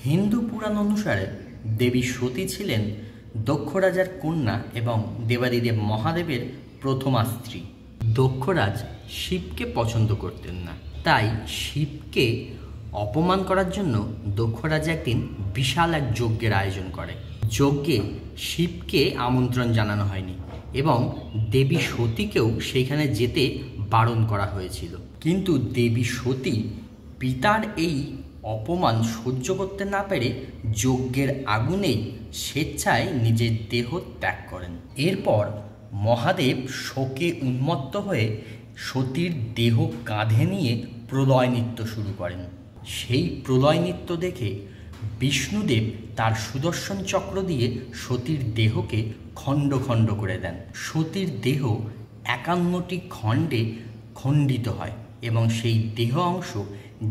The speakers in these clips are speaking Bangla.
হিন্দু পুরাণ অনুসারে দেবী সতী ছিলেন দক্ষ রাজার কন্যা এবং দেবাদিদেব মহাদেবের প্রথমা স্ত্রী। দক্ষরাজ শিবকে পছন্দ করতেন না, তাই শিবকে অপমান করার জন্য দক্ষরাজ একদিন বিশাল এক যজ্ঞের আয়োজন করে। যজ্ঞে শিবকে আমন্ত্রণ জানানো হয়নি এবং দেবী সতীকেও সেইখানে যেতে বারণ করা হয়েছিল। কিন্তু দেবী সতী পিতার এই অপমান সহ্য করতে না পেরে যজ্ঞের আগুনেই স্বেচ্ছায় নিজের দেহ ত্যাগ করেন। এরপর মহাদেব শোকে উন্মত্ত হয়ে সতীর দেহ কাঁধে নিয়ে প্রলয় নৃত্য শুরু করেন। সেই প্রলয় নৃত্য দেখে বিষ্ণুদেব তার সুদর্শন চক্র দিয়ে সতীর দেহকে খণ্ড খণ্ড করে দেন। সতীর দেহ 51টি খণ্ডে খণ্ডিত হয় এবং সেই দেহ অংশ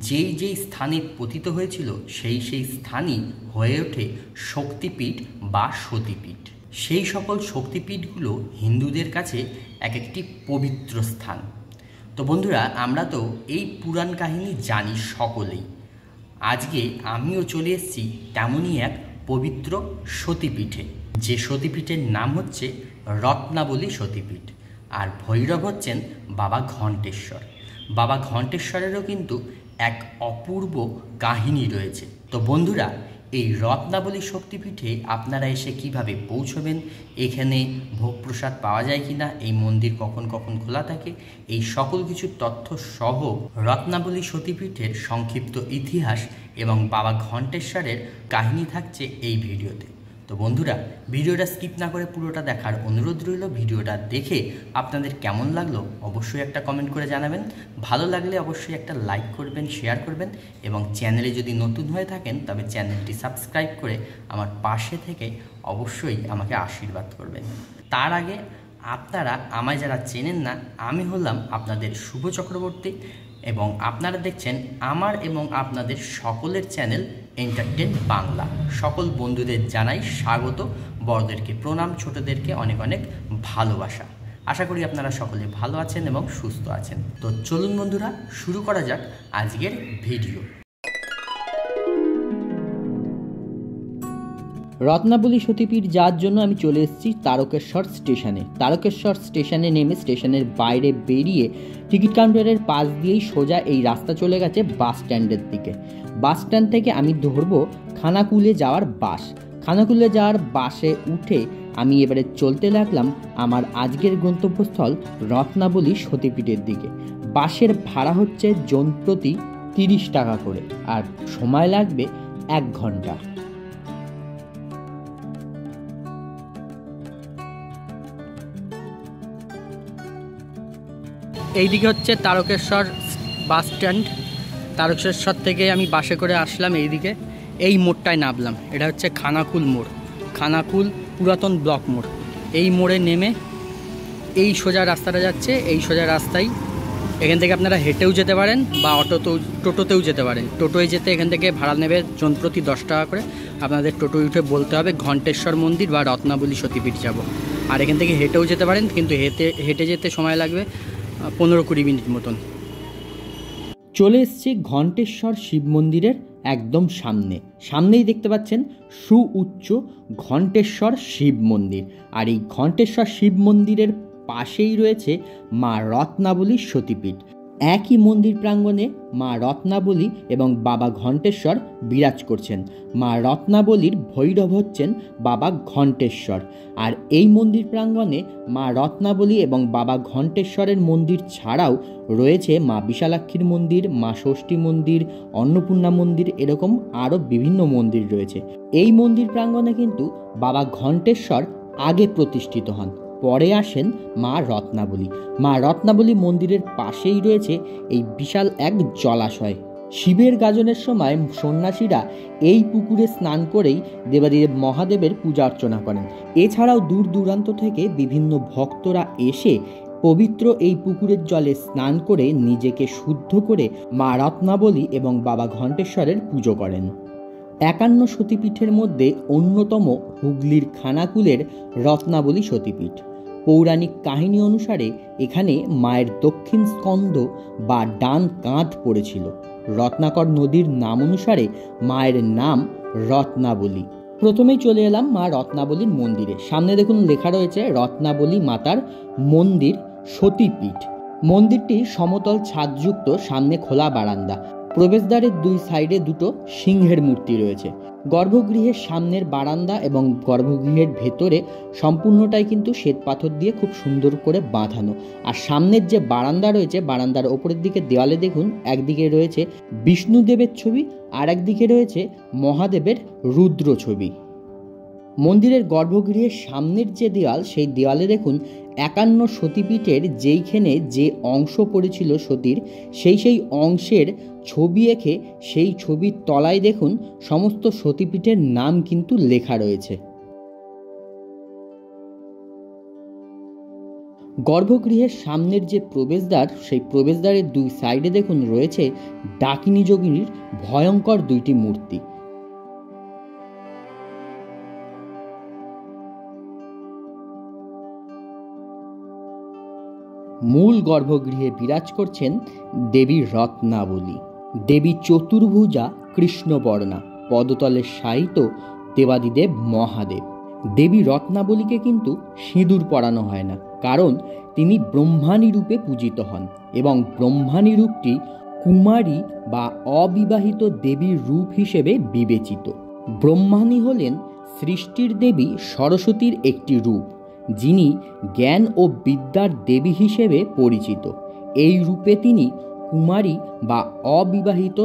যেই যেই স্থানে পতিত হয়েছিল সেই সেই স্থানই হয়ে ওঠে শক্তিপীঠ বা সতীপীঠ। সেই সকল শক্তিপীঠগুলো হিন্দুদের কাছে এক একটি পবিত্র স্থান। তো বন্ধুরা, আমরা তো এই পুরাণ কাহিনী জানি সকলেই। আজকে আমিও চলে এসেছি তেমনই এক পবিত্র সতীপীঠে, যে সতীপীঠের নাম হচ্ছে রত্নাবলী সতীপীঠ। আর ভৈরব হচ্ছেন বাবা ঘণ্টেশ্বর। বাবা ঘণ্টেশ্বরেরও কিন্তু এক অপূর্ব কাহিনী রয়েছে। তো বন্ধুরা, এই রত্নাবলী শক্তিপীঠে আপনারা এসে কিভাবে পৌঁছবেন, এখানে ভোগ প্রসাদ পাওয়া যায় কিনা, এই মন্দির কখন কখন খোলা থাকে, এই সকল কিছু তথ্য সহ রত্নাবলী সতীপীঠের সংক্ষিপ্ত ইতিহাস এবং বাবা ঘণ্টেশ্বরের কাহিনী থাকছে এই ভিডিওতে। তো বন্ধুরা, ভিডিওটা স্কিপ না করে পুরোটা দেখার অনুরোধ রইল। ভিডিওটা দেখে আপনাদের কেমন লাগলো অবশ্যই একটা কমেন্ট করে জানাবেন। ভালো লাগলে অবশ্যই একটা লাইক করবেন, শেয়ার করবেন এবং চ্যানেলে যদি নতুন হয়ে থাকেন তবে চ্যানেলটি সাবস্ক্রাইব করে আমার পাশে থেকে অবশ্যই আমাকে আশীর্বাদ করবেন। তার আগে আপনারা আমায় যারা চেনেন না, আমি হলাম আপনাদের শুভ চক্রবর্তী এবং আপনারা দেখছেন আমার এবং আপনাদের সকলের চ্যানেল এন্টারটেন বাংলা। সকল বন্ধুদের জানাই স্বাগত, বড়দেরকে প্রণাম, ছোটদেরকে অনেক অনেক ভালোবাসা। আশা করি আপনারা সকলে ভালো আছেন এবং সুস্থ আছেন। তো চলুন বন্ধুরা, শুরু করা যাক আজকের ভিডিও। রত্নাবলী সতীপীঠ যাওয়ার জন্য আমি চলে এসেছি তারকেশ্বর স্টেশনে। তারকেশ্বর স্টেশনে নেমে স্টেশনের বাইরে বেরিয়ে টিকিট কাউন্টারের পাশ দিয়েই সোজা এই রাস্তা চলে গেছে বাস স্ট্যান্ডের দিকে। বাস স্ট্যান্ড থেকে আমি ধরবো খানাকুলে যাওয়ার বাস। খানাকুলে যাওয়ার বাসে উঠে আমি এবারে চলতে লাগলাম আমার আজকের গন্তব্যস্থল রত্নাবলী সতীপীঠের দিকে। বাসের ভাড়া হচ্ছে জন প্রতি 30 টাকা করে আর সময় লাগবে 1 ঘন্টা। এইদিকে হচ্ছে তারকেশ্বর বাস স্ট্যান্ড। তারকেশ্বর থেকে আমি বাসে করে আসলাম এইদিকে, এই মোড়টায় নামলাম। এটা হচ্ছে খানাকুল মোড়, খানাকুল পুরাতন ব্লক মোড়। এই মোড়ে নেমে এই সোজা রাস্তাটা যাচ্ছে, এই সোজা রাস্তায় এখান থেকে আপনারা হেঁটেও যেতে পারেন বা টোটোতেও যেতে পারেন। টোটোয় যেতে এখান থেকে ভাড়া নেবে জন প্রতি 10 টাকা করে। আপনাদের টোটোয় উঠে বলতে হবে ঘণ্টেশ্বর মন্দির বা রত্নাবলী সতীপীঠ যাব। আর এখান থেকে হেঁটেও যেতে পারেন, কিন্তু হেঁটে যেতে সময় লাগবে 15-20 মিনিট মতন। চলে এসছি ঘণ্টেশ্বর শিব মন্দিরের একদম সামনেই দেখতে পাচ্ছেন সুউচ্চ ঘণ্টেশ্বর শিব মন্দির। আর এই ঘণ্টেশ্বর শিব মন্দিরের পাশেই রয়েছে মা রত্নাবলী সতীপীঠ। একই মন্দির প্রাঙ্গণে মা রত্নাবলী এবং বাবা ঘণ্টেশ্বর বিরাজ করছেন। মা রত্নাবলীর ভৈরব হচ্ছেন বাবা ঘণ্টেশ্বর। আর এই মন্দির প্রাঙ্গণে মা রত্নাবলী এবং বাবা ঘণ্টেশ্বরের মন্দির ছাড়াও রয়েছে মা বিশালাক্ষীর মন্দির, মা ষষ্ঠী মন্দির, অন্নপূর্ণা মন্দির, এরকম আরও বিভিন্ন মন্দির রয়েছে। এই মন্দির প্রাঙ্গণে কিন্তু বাবা ঘণ্টেশ্বর আগে প্রতিষ্ঠিত হন, পরে আসেন মা রত্নাবলী। মা রত্নাবলী মন্দিরের পাশেই রয়েছে এই বিশাল এক জলাশয়। শিবের গাজনের সময় সন্ন্যাসীরা এই পুকুরে স্নান করেই দেবাদিদেব মহাদেবের পূজা অর্চনা করেন। এছাড়াও দূর দূরান্ত থেকে বিভিন্ন ভক্তরা এসে পবিত্র এই পুকুরের জলে স্নান করে নিজেকে শুদ্ধ করে মা রত্নাবলী এবং বাবা ঘণ্টেশ্বরের পুজো করেন। 51 সতীপীঠের মধ্যে অন্যতম হুগলির খানাকুলের রত্নাবলী সতীপীঠ। পৌরাণিক কাহিনী অনুসারে এখানে মায়ের দক্ষিণ স্কন্ধ বা ডান কাঁধ পড়েছিল। রত্নাকর নদীর নাম অনুসারে মায়ের নাম রত্নাবলী। প্রথমেই চলে এলাম মা রত্নাবলীর মন্দিরে। সামনে দেখুন লেখা রয়েছে রত্নাবলী মাতার মন্দির সতীপীঠ। মন্দিরটি সমতল ছাদযুক্ত, সামনে খোলা বারান্দা। প্রবেশদ্বারের দুই সাইডে দুটো সিংহের মূর্তি রয়েছে। গর্ভগৃহের সামনের বারান্দা এবং গর্ভগৃহের ভেতরে সম্পূর্ণটাই কিন্তু শ্বেতপাথর দিয়ে খুব সুন্দর করে বাঁধানো। আর সামনের যে বারান্দা রয়েছে, বারান্দার ওপরের দিকে দেওয়ালে দেখুন একদিকে রয়েছে বিষ্ণুদেবের ছবি আর একদিকে রয়েছে মহাদেবের রুদ্র ছবি। মন্দিরের গর্ভগৃহের সামনের যে দেওয়াল, সেই দেওয়ালে দেখুন 51 সতীপীঠের যেইখানে যে অংশ পড়েছিল সতীর, সেই অংশের ছবি এঁকে সেই ছবির তলায় দেখুন সমস্ত সতীপীঠের নাম কিন্তু লেখা রয়েছে। গর্ভগৃহের সামনের যে প্রবেশদ্বার, সেই প্রবেশদ্বারের দুই সাইডে দেখুন রয়েছে ডাকিনী যোগিনীর ভয়ঙ্কর দুইটি মূর্তি। মূল গর্ভগৃহে বিরাজ করছেন দেবী রত্নাবলী। দেবী চতুর্ভুজা, কৃষ্ণবর্ণা, পদতলে শায়িত দেবাদিদেব মহাদেব। দেবী রত্নাবলীকে কিন্তু সিঁদুর পরানো হয় না, কারণ তিনি ব্রহ্মাণী রূপে পূজিত হন এবং ব্রহ্মাণী রূপটি কুমারী বা অবিবাহিত দেবীর রূপ হিসেবে বিবেচিত। ব্রহ্মাণী হলেন সৃষ্টির দেবী সরস্বতীর একটি রূপ, যিনি জ্ঞান ও বিদ্যার দেবী হিসেবে পরিচিত। এই রূপে তিনি কুমারী বা অবিবাহিত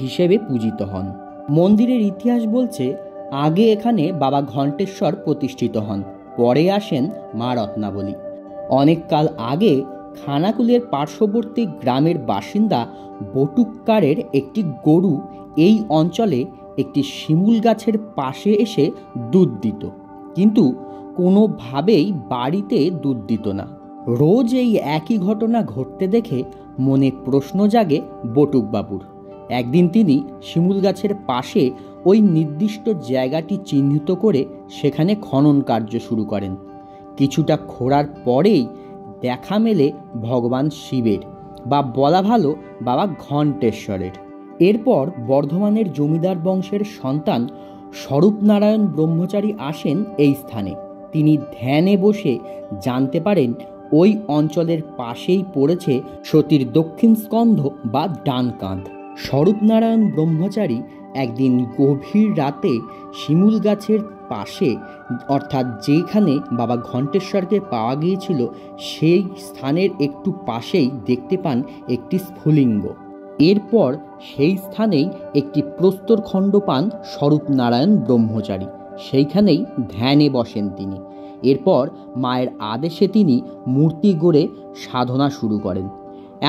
হিসেবে পূজিত হন। মন্দিরের ইতিহাস বলছে আগে এখানে বাবা ঘণ্টেশ্বর প্রতিষ্ঠিত হন, পরে আসেন মা রত্নাবলী। অনেক কাল আগে খানাকুলের পার্শ্ববর্তী গ্রামের বাসিন্দা বটুক্কারের একটি গরু এই অঞ্চলে একটি শিমুল গাছের পাশে এসে দুধ দিত, কিন্তু কোনোভাবেই বাড়িতে দুধ দিত না। রোজ এই একই ঘটনা ঘটতে দেখে মনে প্রশ্ন জাগে বটুকবাবুর। একদিন তিনি শিমুল গাছের পাশে ওই নির্দিষ্ট জায়গাটি চিহ্নিত করে সেখানে খনন কার্য শুরু করেন। কিছুটা খোঁড়ার পরেই দেখা মেলে ভগবান শিবের, বা বলা ভালো বাবা ঘণ্টেশ্বরের। এরপর বর্ধমানের জমিদার বংশের সন্তান স্বরূপনারায়ণ ব্রহ্মচারী আসেন এই স্থানে। তিনি ধ্যানে বসে জানতে পারেন ওই অঞ্চলের পাশেই পড়েছে সতীর দক্ষিণ স্কন্ধ বা ডান কাঁধ। স্বরূপনারায়ণ ব্রহ্মচারী একদিন গভীর রাতে শিমুল গাছের পাশে, অর্থাৎ যেখানে বাবা ঘণ্টেশ্বরকে পাওয়া গিয়েছিল, সেই স্থানের একটু পাশেই দেখতে পান একটি স্ফুলিঙ্গ। এরপর সেই স্থানেই একটি প্রস্তরখণ্ড পান স্বরূপনারায়ণ ব্রহ্মচারী। সেইখানেই ধ্যানে বসেন তিনি। এরপর মায়ের আদেশে তিনি মূর্তি গড়ে সাধনা শুরু করেন।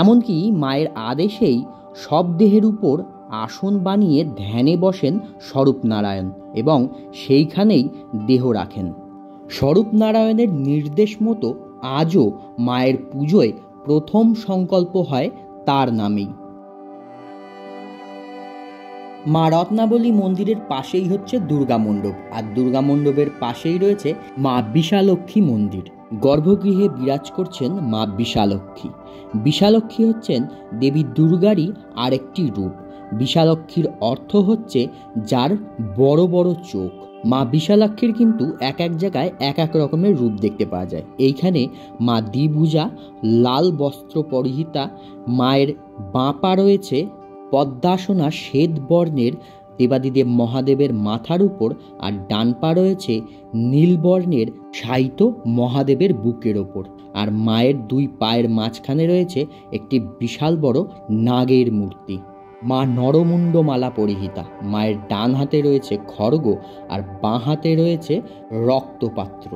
এমনকি মায়ের আদেশেই সব দেহের উপর আসন বানিয়ে ধ্যানে বসেন স্বরূপনারায়ণ এবং সেইখানেই দেহ রাখেন। স্বরূপনারায়ণের নির্দেশ মতো আজও মায়ের পুজোয় প্রথম সংকল্প হয় তার নামেই। মা রত্নাবলী মন্দিরের পাশেই হচ্ছে দুর্গা মণ্ডপ, আর দুর্গা মণ্ডপের পাশেই রয়েছে মা বিশালক্ষী মন্দির। গর্ভগৃহে বিরাজ করছেন মা বিশালক্ষী। বিশালক্ষী হচ্ছেন দেবী দুর্গারই আরেকটি রূপ। বিশালক্ষীর অর্থ হচ্ছে যার বড় বড় চোখ। মা বিশালাক্ষীর কিন্তু এক এক জায়গায় এক এক রকমের রূপ দেখতে পাওয়া যায়। এইখানে মা দ্বিভুজা, লাল বস্ত্র পরিহিতা। মায়ের বাঁ পা রয়েছে পদ্মাসনা শ্বেত বর্ণের দেবাদিদেব মহাদেবের মাথার উপর, আর ডান পা রয়েছে নীলবর্ণের শায়িত মহাদেবের বুকের ওপর। আর মায়ের দুই পায়ের মাঝখানে রয়েছে একটি বিশাল বড় নাগের মূর্তি। মা নরমুণ্ডমালা পরিহিতা। মায়ের ডান হাতে রয়েছে খড়গ আর বাঁ হাতে রয়েছে রক্তপাত্র।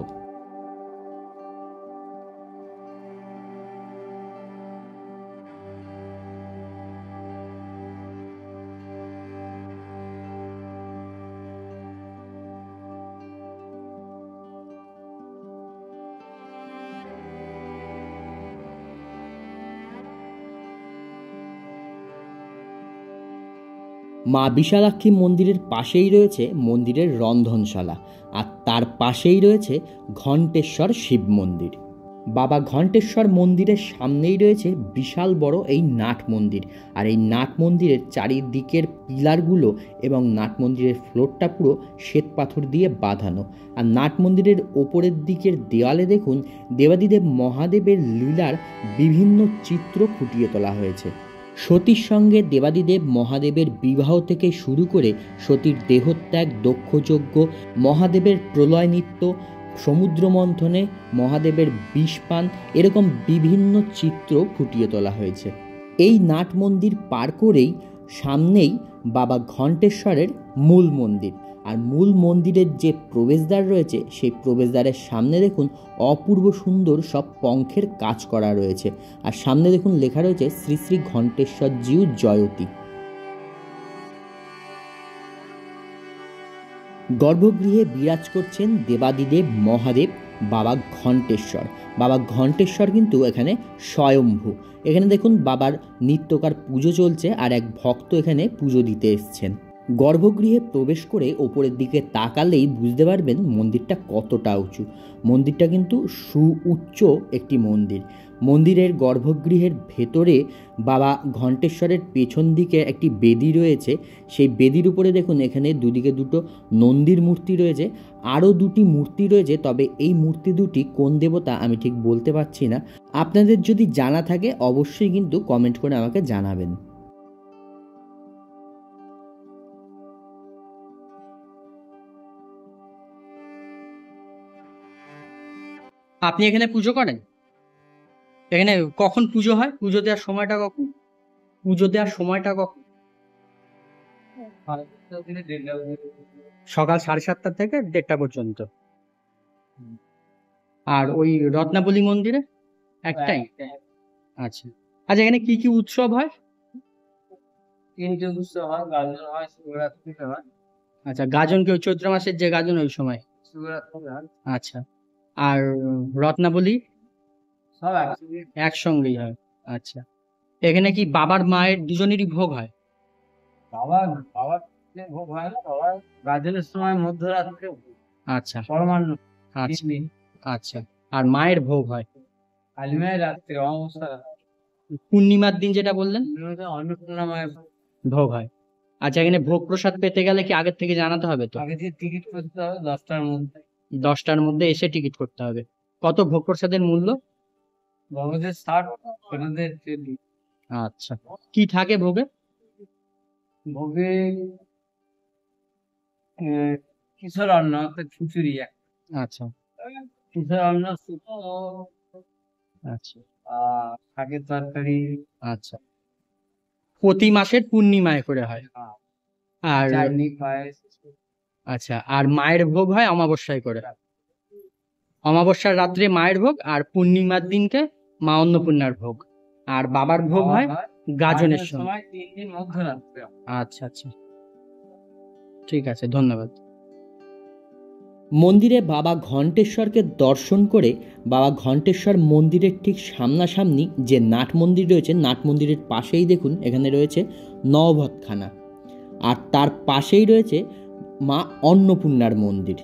মা বিশালাক্ষী মন্দিরের পাশেই রয়েছে মন্দিরের রন্ধনশালা, আর তার পাশেই রয়েছে ঘণ্টেশ্বর শিব মন্দির। বাবা ঘণ্টেশ্বর মন্দিরের সামনেই রয়েছে বিশাল বড় এই নাট মন্দির। আর এই নাট মন্দিরের চারিদিকের পিলারগুলো এবং নাট মন্দিরের ফ্লোরটা পুরো শ্বেত পাথর দিয়ে বাঁধানো। আর নাট মন্দিরের ওপরের দিকের দেওয়ালে দেখুন দেবাদিদেব মহাদেবের লীলার বিভিন্ন চিত্র ফুটিয়ে তোলা হয়েছে। সতীর সঙ্গে দেবাদিদেব মহাদেবের বিবাহ থেকে শুরু করে সতীর দেহত্যাগ, দক্ষযজ্ঞ, মহাদেবের প্রলয় নৃত্য, সমুদ্র মন্থনে মহাদেবের বিষপান, এরকম বিভিন্ন চিত্র ফুটিয়ে তোলা হয়েছে। এই নাট মন্দির পার করেই সামনেই বাবা ঘণ্টেশ্বরের মূল মন্দির। আর মূল মন্দিরের যে প্রবেশদ্বার রয়েছে সেই প্রবেশদ্বারের সামনে দেখুন অপূর্ব সুন্দর সব পঙ্খের কাজ করা রয়েছে। আর সামনে দেখুন লেখা রয়েছে শ্রী শ্রী ঘণ্টেশ্বর জিউ জয়তী। গর্ভগৃহে বিরাজ করছেন দেবাদিদেব মহাদেব বাবা ঘণ্টেশ্বর। বাবা ঘণ্টেশ্বর কিন্তু এখানে স্বয়ম্ভু। এখানে দেখুন বাবার নিত্যকার পুজো চলছে আর এক ভক্ত এখানে পুজো দিতে এসছেন। গর্ভগৃহে প্রবেশ করে ওপরের দিকে তাকালেই বুঝতে পারবেন মন্দিরটা কতটা উঁচু। মন্দিরটা কিন্তু সুউচ্চ একটি মন্দির। মন্দিরের গর্ভগৃহের ভেতরে বাবা ঘণ্টেশ্বরের পেছন দিকে একটি বেদি রয়েছে। সেই বেদির উপরে দেখুন এখানে দুদিকে দুটো নন্দীর মূর্তি রয়েছে, আরও দুটি মূর্তি রয়েছে। তবে এই মূর্তি দুটি কোন দেবতা আমি ঠিক বলতে পারছি না। আপনাদের যদি জানা থাকে অবশ্যই কিন্তু কমেন্ট করে আমাকে জানাবেন। আপনি এখানে পুজো করেন? এখানে কখন পুজো হয়? পুজো দেওয়ার সময়টা কখন? পুজো দেওয়ার সময়টা কখন? সকাল 7:30 থেকে 1:30 পর্যন্ত। আর ওই রত্নাবলী মন্দিরে একটাই? আচ্ছা আচ্ছা, এখানে কি কি উৎসব হয়? তিনটে উৎসব হয়, গাজন হয়, শিবরাত্রি হয়। আচ্ছা, গাজন কি ওই চৈত্র মাসের যে গাজন ওই সময়? শিবরাত্রি হয়। আচ্ছা, আর রত্নাবলী সব একসঙ্গে। একসঙ্গেই হয়। আচ্ছা, এখানে কি বাবার মায়ের দুজনেরই ভোগ হয়? বাবার যে ভোগ হয় না, বাবার গাজনের সময় মধ্যরাত্রে আচ্ছা পরমান্ন আচ্ছা আচ্ছা, আর মায়ের ভোগ হয় কালিমায় রাত্রে, অমাবস্যা পূর্ণিমার দিন যেটা বললেন অন্নপূর্ণা মায়ের ভোগ হয়। আচ্ছা, এখানে ভোগ প্রসাদ পেতে গেলে কি আগের থেকে জানাতে হবে? তো আগে দিয়ে টিকিট করতে হবে 10টার মধ্যে। 10টার মধ্যে এসে টিকিট করতে হবে। কত ভোগ প্রসাদের মূল্য? ভগবতের 60, ওনাদের 40। আচ্ছা, কি থাকে ভোগে? ভোগে কিশোর অন্ন, অর্থাৎ খিচুড়ি। আচ্ছা কিশোর অন্ন, শুক্তো, আচ্ছা শাকের তরকারি। আচ্ছা, প্রতি মাসের পূর্ণিমায় করে হয়। আর চাটনি, পায়েস। আচ্ছা, আর মায়ের ভোগ হয় অমাবস্যায় করে। অমাবস্যার রাত্রে মায়ের ভোগ, আর পূর্ণিমার দিনকে মা অন্নপূর্ণার ভোগ। আর বাবার ভোগ হয় গাজনের সময়। 3 দিন মধ্যরাত্রে। আচ্ছা আচ্ছা, ঠিক আছে, ধন্যবাদ। মন্দিরে বাবা ঘণ্টেশ্বরকে দর্শন করে বাবা ঘণ্টেশ্বর মন্দিরের ঠিক সামনাসামনি যে নাট মন্দির রয়েছে, নাট মন্দিরের পাশেই দেখুন এখানে রয়েছে নববতখানা। আর তার পাশেই রয়েছে মা অন্নপূর্ণার মন্দির।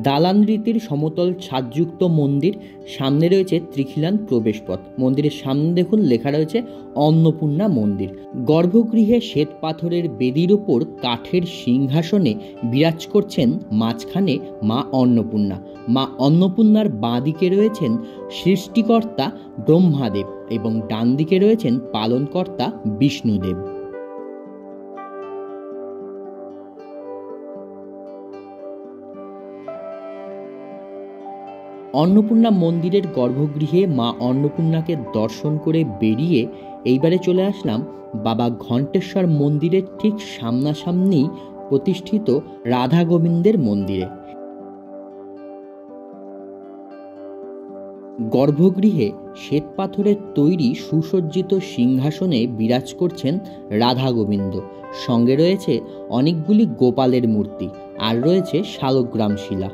দালান রীতির সমতল ছাদযুক্ত মন্দির, সামনে রয়েছে ত্রিখিলান প্রবেশপথ। মন্দিরের সামনে দেখুন লেখা রয়েছে অন্নপূর্ণা মন্দির। গর্ভগৃহে শ্বেত পাথরের বেদির উপর কাঠের সিংহাসনে বিরাজ করছেন মাঝখানে মা অন্নপূর্ণা। মা অন্নপূর্ণার বাঁ দিকে রয়েছেন সৃষ্টিকর্তা ব্রহ্মাদেব এবং ডান দিকে রয়েছেন পালনকর্তা বিষ্ণুদেব। অন্নপূর্ণা মন্দিরের গর্ভগৃহে মা অন্নপূর্ণাকে দর্শন করে বেরিয়ে এইবারে চলে আসলাম বাবা ঘণ্টেশ্বর মন্দিরের ঠিক সামনাসামনি প্রতিষ্ঠিত রাধা গোবিন্দের মন্দিরে। গর্ভগৃহে শ্বেতপাথরের তৈরি সুসজ্জিত সিংহাসনে বিরাজ করছেন রাধা গোবিন্দ। সঙ্গে রয়েছে অনেকগুলি গোপালের মূর্তি আর রয়েছে শালগ্রাম শিলা।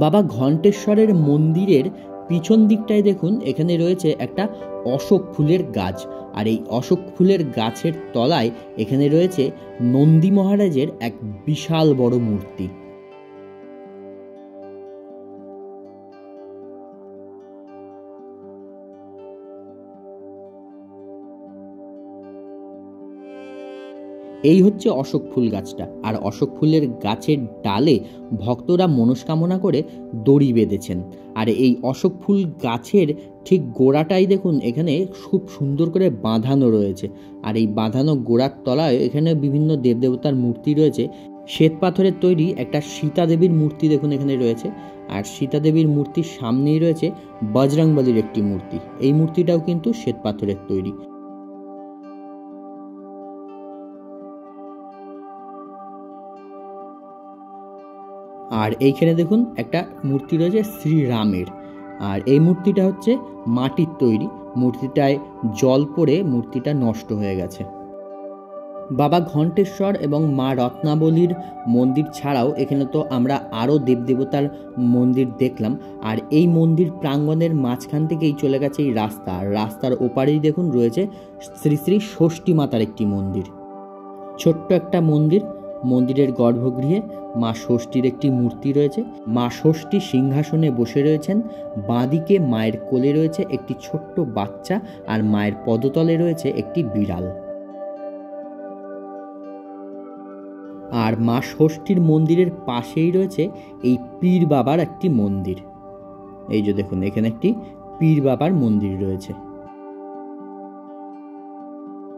বাবা ঘণ্টেশ্বরের মন্দিরের পিছন দিকটায় দেখুন এখানে রয়েছে একটা অশোক ফুলের গাছ, আর এই অশোক ফুলের গাছের তলায় এখানে রয়েছে নন্দী মহারাজের এক বিশাল বড় মূর্তি। এই হচ্ছে অশোক ফুল গাছটা, আর অশোক ফুলের গাছের ডালে ভক্তরা মনস্কামনা করে দড়ি বেঁধেছেন। আর এই অশোক ফুল গাছের ঠিক গোড়াটাই দেখুন এখানে খুব সুন্দর করে বাঁধানো রয়েছে, আর এই বাঁধানো গোড়ার তলায় এখানে বিভিন্ন দেবদেবতার মূর্তি রয়েছে। শ্বেত পাথরের তৈরি একটা সীতা দেবীর মূর্তি দেখুন এখানে রয়েছে, আর সীতা দেবীর মূর্তির সামনেই রয়েছে বজরংবলীর একটি মূর্তি। এই মূর্তিটাও কিন্তু শ্বেত পাথরের তৈরি। আর এইখানে দেখুন একটা মূর্তি রয়েছে শ্রীরামের, আর এই মূর্তিটা হচ্ছে মাটির তৈরি। মূর্তিটায় জল পড়ে মূর্তিটা নষ্ট হয়ে গেছে। বাবা ঘণ্টেশ্বর এবং মা রত্নাবলীর মন্দির ছাড়াও এখানে তো আমরা আরও দেবদেবতার মন্দির দেখলাম। আর এই মন্দির প্রাঙ্গণের মাঝখান থেকেই চলে গেছে এই রাস্তা, আর রাস্তার ওপারেই দেখুন রয়েছে শ্রী শ্রী ষষ্ঠী মাতার একটি মন্দির, ছোট্ট একটা মন্দির। মন্দিরের গর্ভগৃহে মা ষষ্ঠীর একটি মূর্তি রয়েছে। মা ষষ্ঠী সিংহাসনে বসে রয়েছেন, বাঁদিকে মায়ের কোলে রয়েছে একটি ছোট্ট বাচ্চা, আর মায়ের পদতলে রয়েছে একটি বিড়াল। আর মা ষষ্ঠীর মন্দিরের পাশেই রয়েছে এই পীর বাবার একটি মন্দির। এই যে দেখুন এখানে একটি পীর বাবার মন্দির রয়েছে।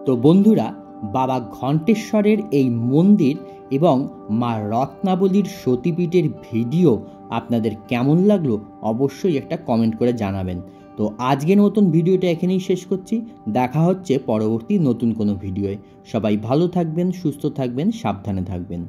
তো বন্ধুরা, বাবা ঘণ্টেশ্বরের এই মন্দির এবং মা রত্নাবলীর সতীপীঠের ভিডিও আপনাদের কেমন লাগলো অবশ্যই একটা কমেন্ট করে জানাবেন। তো আজকের নতুন ভিডিওটা এখানেই শেষ করছি। দেখা হচ্ছে পরবর্তী নতুন কোনো ভিডিওয়ে। সবাই ভালো থাকবেন, সুস্থ থাকবেন, সাবধানে থাকবেন।